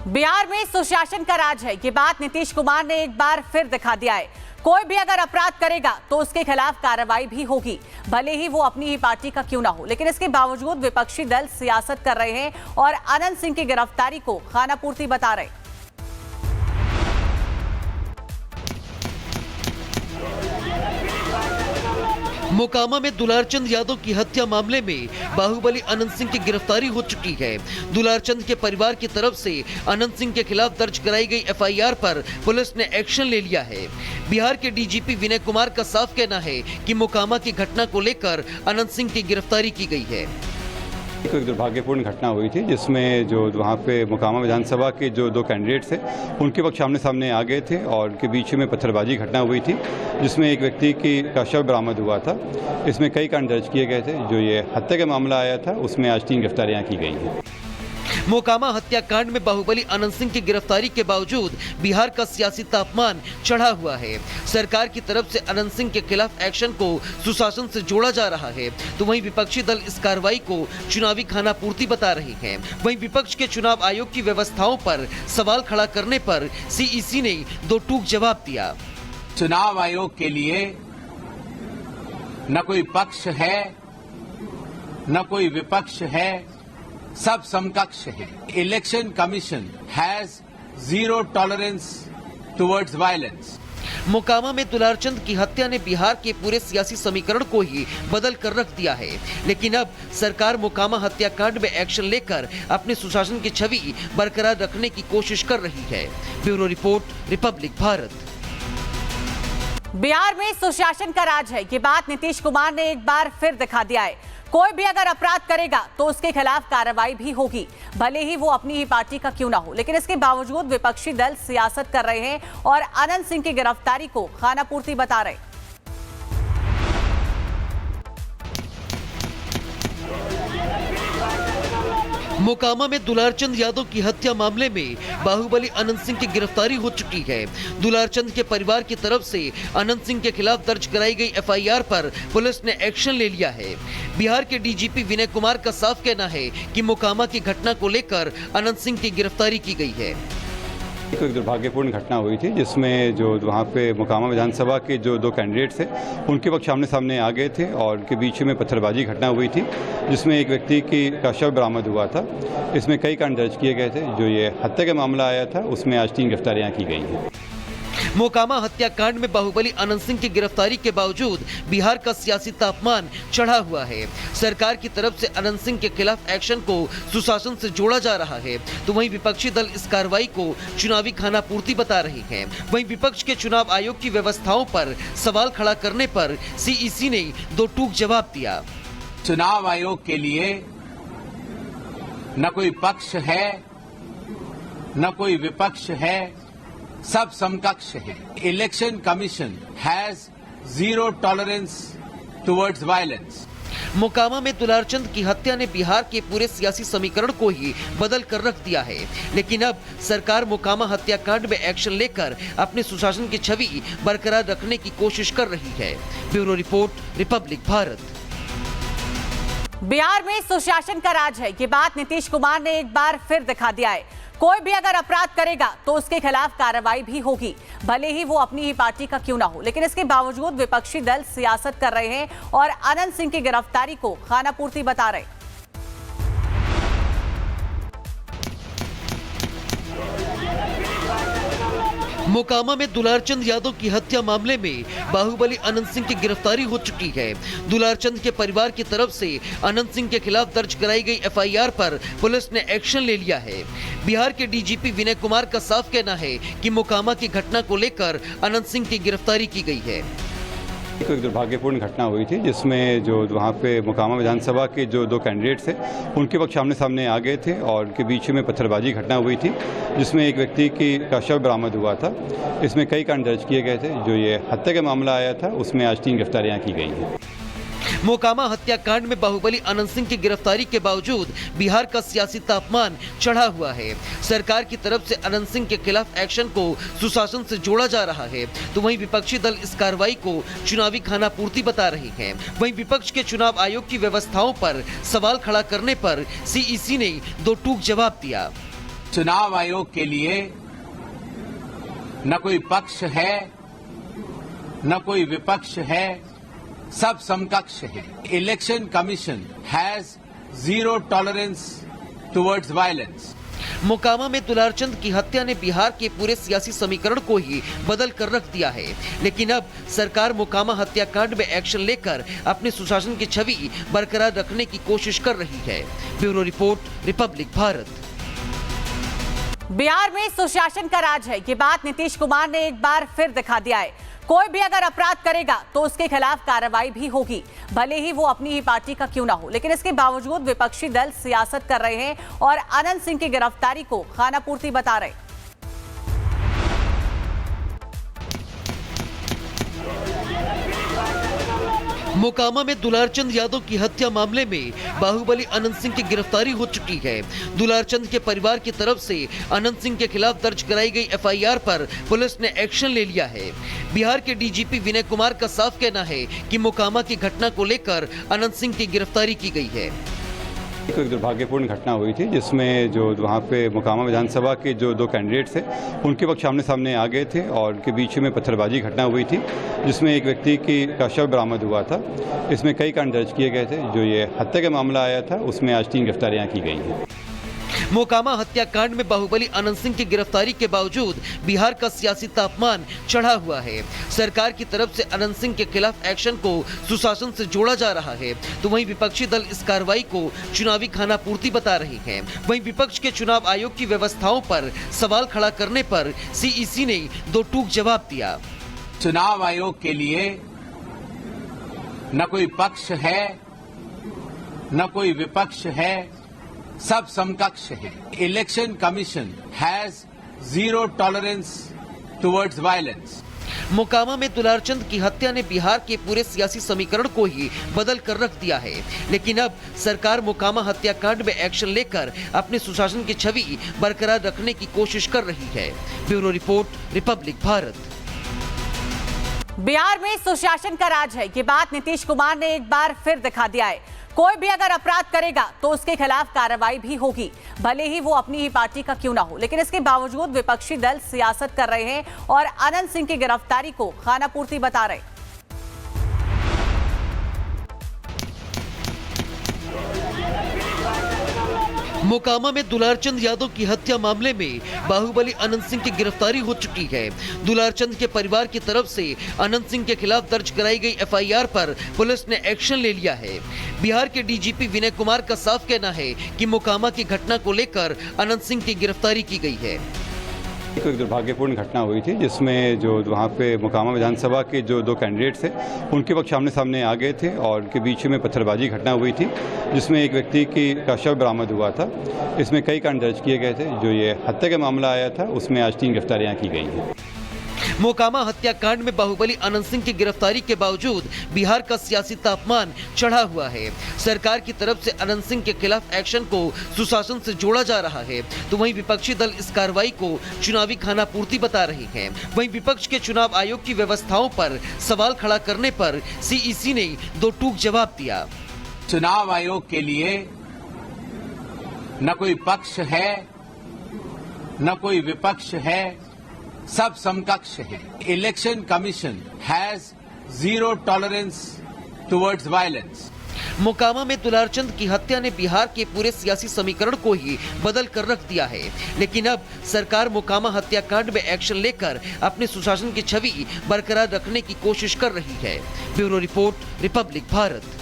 बिहार में सुशासन का राज है, ये बात नीतीश कुमार ने एक बार फिर दिखा दिया है। कोई भी अगर अपराध करेगा तो उसके खिलाफ कार्रवाई भी होगी, भले ही वो अपनी ही पार्टी का क्यों ना हो। लेकिन इसके बावजूद विपक्षी दल सियासत कर रहे हैं और अनंत सिंह की गिरफ्तारी को खानापूर्ति बता रहे। मोकामा में दुलारचंद यादव की हत्या मामले में बाहुबली अनंत सिंह की गिरफ्तारी हो चुकी है। दुलारचंद के परिवार की तरफ से अनंत सिंह के खिलाफ दर्ज कराई गई एफआईआर पर पुलिस ने एक्शन ले लिया है। बिहार के डीजीपी विनय कुमार का साफ कहना है कि मोकामा की घटना को लेकर अनंत सिंह की गिरफ्तारी की गई है। एक दुर्भाग्यपूर्ण घटना हुई थी जिसमें जो वहाँ पे मोकामा विधानसभा के जो दो कैंडिडेट थे उनके वक्त आमने सामने आ गए थे और उनके बीच में पत्थरबाजी घटना हुई थी जिसमें एक व्यक्ति का शव बरामद हुआ था। इसमें कई कांड दर्ज किए गए थे। जो ये हत्या का मामला आया था उसमें आज 3 गिरफ्तारियाँ की गई हैं। मोकामा हत्याकांड में बाहुबली अनंत सिंह की गिरफ्तारी के बावजूद बिहार का सियासी तापमान चढ़ा हुआ है। सरकार की तरफ से अनंत सिंह के खिलाफ एक्शन को सुशासन से जोड़ा जा रहा है, तो वहीं विपक्षी दल इस कार्रवाई को चुनावी खानापूर्ति बता रहे हैं। वहीं विपक्ष के चुनाव आयोग की व्यवस्थाओं पर सवाल खड़ा करने पर सीईसी ने दो टूक जवाब दिया। चुनाव आयोग के लिए न कोई पक्ष है न कोई विपक्ष है, सब समकक्ष है। Election commission has zero tolerance towards violence. Mokama में दुलारचंद की हत्या ने बिहार के पूरे सियासी समीकरण को ही बदल कर रख दिया है। लेकिन अब सरकार मोकामा हत्याकांड में एक्शन लेकर अपने सुशासन की छवि बरकरार रखने की कोशिश कर रही है। Bureau report, Republic Bharat. Bihar में सुशासन का राज है, ये बात नीतीश कुमार ने एक बार फिर दिखा दिया है। कोई भी अगर अपराध करेगा तो उसके खिलाफ कार्रवाई भी होगी, भले ही वो अपनी ही पार्टी का क्यों ना हो। लेकिन इसके बावजूद विपक्षी दल सियासत कर रहे हैं और अनंत सिंह की गिरफ्तारी को खानापूर्ति बता रहे। मोकामा में दुलारचंद यादव की हत्या मामले में बाहुबली अनंत सिंह की गिरफ्तारी हो चुकी है। दुलारचंद के परिवार की तरफ से अनंत सिंह के खिलाफ दर्ज कराई गई एफआईआर पर पुलिस ने एक्शन ले लिया है। बिहार के डीजीपी विनय कुमार का साफ कहना है कि मोकामा की घटना को लेकर अनंत सिंह की गिरफ्तारी की गई है। एक दुर्भाग्यपूर्ण घटना हुई थी जिसमें जो वहाँ पे मोकामा विधानसभा के जो दो कैंडिडेट थे उनके वक्त आमने सामने आ गए थे और उनके बीच में पत्थरबाजी घटना हुई थी जिसमें एक व्यक्ति का शव बरामद हुआ था। इसमें कई कांड दर्ज किए गए थे। जो ये हत्या का मामला आया था उसमें आज 3 गिरफ्तारियाँ की गई हैं। मोकामा हत्याकांड में बाहुबली अनंत सिंह की गिरफ्तारी के बावजूद बिहार का सियासी तापमान चढ़ा हुआ है। सरकार की तरफ से अनंत सिंह के खिलाफ एक्शन को सुशासन से जोड़ा जा रहा है, तो वहीं विपक्षी दल इस कार्रवाई को चुनावी खानापूर्ति बता रहे हैं। वहीं विपक्ष के चुनाव आयोग की व्यवस्थाओं पर सवाल खड़ा करने पर सीईसी ने दो टूक जवाब दिया। चुनाव आयोग के लिए न कोई पक्ष है न कोई विपक्ष है, सब समकक्ष है। Election commission has zero tolerance towards violence. Mokama में दुलारचंद की हत्या ने बिहार के पूरे सियासी समीकरण को ही बदल कर रख दिया है। लेकिन अब सरकार मोकामा हत्याकांड में एक्शन लेकर अपने सुशासन की छवि बरकरार रखने की कोशिश कर रही है। Bureau report, Republic Bharat. Bihar में सुशासन का राज है, ये बात नीतीश कुमार ने एक बार फिर दिखा दिया है। कोई भी अगर अपराध करेगा तो उसके खिलाफ कार्रवाई भी होगी, भले ही वो अपनी ही पार्टी का क्यों ना हो। लेकिन इसके बावजूद विपक्षी दल सियासत कर रहे हैं और अनंत सिंह की गिरफ्तारी को खानापूर्ति बता रहे। मोकामा में दुलारचंद यादव की हत्या मामले में बाहुबली अनंत सिंह की गिरफ्तारी हो चुकी है। दुलारचंद के परिवार की तरफ से अनंत सिंह के खिलाफ दर्ज कराई गई एफआईआर पर पुलिस ने एक्शन ले लिया है। बिहार के डीजीपी विनय कुमार का साफ कहना है कि मोकामा की घटना को लेकर अनंत सिंह की गिरफ्तारी की गई है। एक दुर्भाग्यपूर्ण घटना हुई थी जिसमें जो वहाँ पे मोकामा विधानसभा के जो दो कैंडिडेट थे उनके वक्त आमने सामने आ गए थे और उनके बीच में पत्थरबाजी घटना हुई थी जिसमें एक व्यक्ति का शव बरामद हुआ था। इसमें कई कांड दर्ज किए गए थे। जो ये हत्या का मामला आया था उसमें आज 3 गिरफ्तारियाँ की गई हैं। मोकामा हत्याकांड में बाहुबली अनंत सिंह की गिरफ्तारी के बावजूद बिहार का सियासी तापमान चढ़ा हुआ है। सरकार की तरफ से अनंत सिंह के खिलाफ एक्शन को सुशासन से जोड़ा जा रहा है, तो वहीं विपक्षी दल इस कार्रवाई को चुनावी खानापूर्ति बता रहे हैं। वहीं विपक्ष के चुनाव आयोग की व्यवस्थाओं पर सवाल खड़ा करने पर सीईसी ने दो टूक जवाब दिया। चुनाव आयोग के लिए न कोई पक्ष है न कोई विपक्ष है, सब समकक्ष है। Election commission has zero tolerance towards violence. Mokama में दुलारचंद की हत्या ने बिहार के पूरे सियासी समीकरण को ही बदल कर रख दिया है, लेकिन अब सरकार मोकामा हत्याकांड में एक्शन लेकर अपने सुशासन की छवि बरकरार रखने की कोशिश कर रही है। Bureau report, Republic Bharat. Bihar में सुशासन का राज है, ये बात नीतीश कुमार ने एक बार फिर दिखा दिया है। कोई भी अगर अपराध करेगा तो उसके खिलाफ कार्रवाई भी होगी, भले ही वो अपनी ही पार्टी का क्यों ना हो। लेकिन इसके बावजूद विपक्षी दल सियासत कर रहे हैं और अनंत सिंह की गिरफ्तारी को खानापूर्ति बता रहे हैं। मोकामा में दुलारचंद यादव की हत्या मामले में बाहुबली अनंत सिंह की गिरफ्तारी हो चुकी है। दुलारचंद के परिवार की तरफ से अनंत सिंह के खिलाफ दर्ज कराई गई एफआईआर पर पुलिस ने एक्शन ले लिया है। बिहार के डीजीपी विनय कुमार का साफ कहना है कि मोकामा की घटना को लेकर अनंत सिंह की गिरफ्तारी की गई है। एक दुर्भाग्यपूर्ण घटना हुई थी जिसमें जो वहाँ पे मोकामा विधानसभा के जो दो कैंडिडेट थे उनके पक्ष आमने सामने आ गए थे और उनके बीच में पत्थरबाजी घटना हुई थी, जिसमें एक व्यक्ति का शव बरामद हुआ था। इसमें कई कांड दर्ज किए गए थे। जो ये हत्या का मामला आया था उसमें आज 3 गिरफ्तारियां की गई हैं। मोकामा हत्याकांड में बाहुबली अनंत सिंह की गिरफ्तारी के बावजूद बिहार का सियासी तापमान चढ़ा हुआ है। सरकार की तरफ से अनंत सिंह के खिलाफ एक्शन को सुशासन से जोड़ा जा रहा है, तो वहीं विपक्षी दल इस कार्रवाई को चुनावी खानापूर्ति बता रहे हैं। वहीं विपक्ष के चुनाव आयोग की व्यवस्थाओं पर सवाल खड़ा करने पर सीईसी ने दो टूक जवाब दिया। चुनाव आयोग के लिए न कोई पक्ष है न कोई विपक्ष है, सब समकक्ष है। Election commission has zero tolerance towards violence. Mokama में दुलारचंद की हत्या ने बिहार के पूरे सियासी समीकरण को ही बदल कर रख दिया है, लेकिन अब सरकार मोकामा हत्याकांड में एक्शन लेकर अपने सुशासन की छवि बरकरार रखने की कोशिश कर रही है। Bureau report, Republic Bharat. Bihar में सुशासन का राज है, ये बात नीतीश कुमार ने एक बार फिर दिखा दिया है। कोई भी अगर अपराध करेगा तो उसके खिलाफ कार्रवाई भी होगी, भले ही वो अपनी ही पार्टी का क्यों ना हो। लेकिन इसके बावजूद विपक्षी दल सियासत कर रहे हैं और अनंत सिंह की गिरफ्तारी को खानापूर्ति बता रहे हैं। मोकामा में दुलारचंद यादव की हत्या मामले में बाहुबली अनंत सिंह की गिरफ्तारी हो चुकी है। दुलारचंद के परिवार की तरफ से अनंत सिंह के खिलाफ दर्ज कराई गई एफआईआर पर पुलिस ने एक्शन ले लिया है। बिहार के डीजीपी विनय कुमार का साफ कहना है कि मोकामा की घटना को लेकर अनंत सिंह की गिरफ्तारी की गई है। एक दुर्भाग्यपूर्ण घटना हुई थी जिसमें जो वहाँ पे मोकामा विधानसभा के जो दो कैंडिडेट थे उनके पक्ष आमने सामने आ गए थे और उनके बीच में पत्थरबाजी घटना हुई थी, जिसमें एक व्यक्ति का शव बरामद हुआ था। इसमें कई कांड दर्ज किए गए थे। जो ये हत्या का मामला आया था उसमें आज 3 गिरफ्तारियां की गई हैं। मोकामा हत्याकांड में बाहुबली अनंत सिंह की गिरफ्तारी के बावजूद बिहार का सियासी तापमान चढ़ा हुआ है। सरकार की तरफ से अनंत सिंह के खिलाफ एक्शन को सुशासन से जोड़ा जा रहा है, तो वहीं विपक्षी दल इस कार्रवाई को चुनावी खानापूर्ति बता रहे हैं। वहीं विपक्ष के चुनाव आयोग की व्यवस्थाओं पर सवाल खड़ा करने पर सीईसी ने दो टूक जवाब दिया। चुनाव आयोग के लिए न कोई पक्ष है न कोई विपक्ष है, सब समकक्ष है। Election commission has zero tolerance towards violence. Mokama में दुलारचंद की हत्या ने बिहार के पूरे सियासी समीकरण को ही बदल कर रख दिया है, लेकिन अब सरकार मोकामा हत्याकांड में एक्शन लेकर अपने सुशासन की छवि बरकरार रखने की कोशिश कर रही है। Bureau report, Republic Bharat.